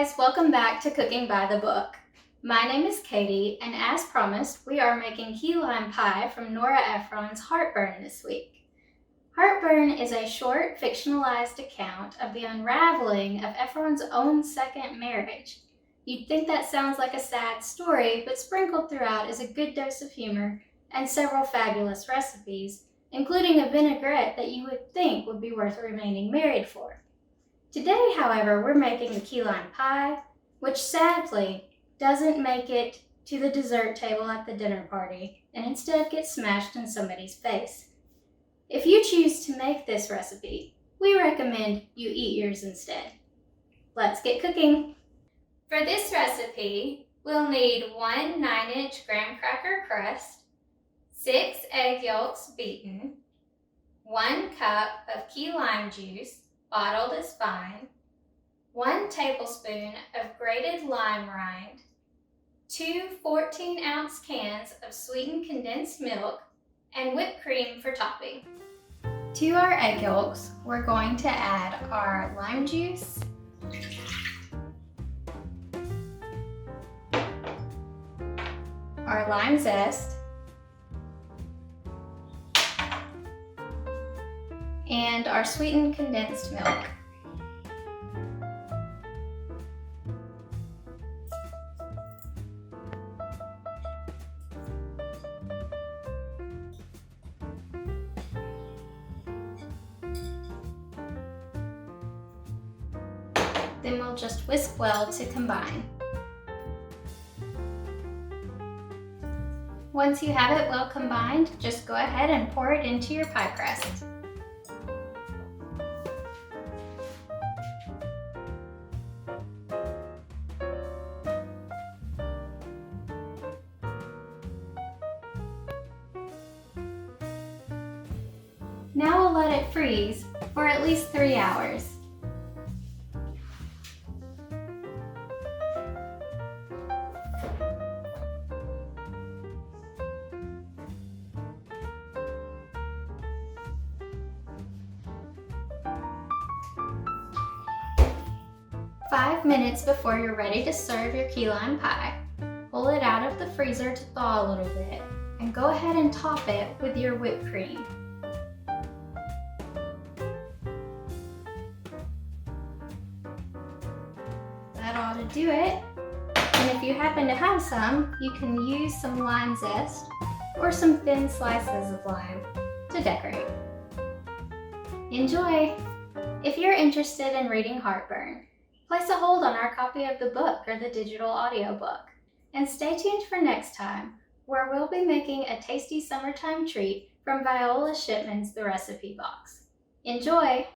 guys, welcome back to Cooking by the Book. My name is Katy, and as promised, we are making key lime pie from Nora Ephron's Heartburn this week. Heartburn is a short, fictionalized account of the unraveling of Ephron's own second marriage. You'd think that sounds like a sad story, but sprinkled throughout is a good dose of humor and several fabulous recipes, including a vinaigrette that you would think would be worth remaining married for. Today, however, we're making the key lime pie, which sadly doesn't make it to the dessert table at the dinner party and instead gets smashed in somebody's face. If you choose to make this recipe, we recommend you eat yours instead. Let's get cooking. For this recipe, we'll need 1 9-inch graham cracker crust, 6 egg yolks beaten, 1 cup of key lime juice, bottled as fine, 1 tablespoon of grated lime rind, 2 14-ounce cans of sweetened condensed milk, and whipped cream for topping. To our egg yolks, we're going to add our lime juice, our lime zest, and our sweetened condensed milk. Then we'll just whisk well to combine. Once you have it well combined, just go ahead and pour it into your pie crust. Now we'll let it freeze for at least 3 hours. Five minutes before you're ready to serve your key lime pie, pull it out of the freezer to thaw a little bit and go ahead and top it with your whipped cream. That ought to do it. And if you happen to have some, you can use some lime zest or some thin slices of lime to decorate. Enjoy! If you're interested in reading Heartburn, place a hold on our copy of the book or the digital audiobook. And stay tuned for next time, where we'll be making a tasty summertime treat from Viola Shipman's The Recipe Box. Enjoy!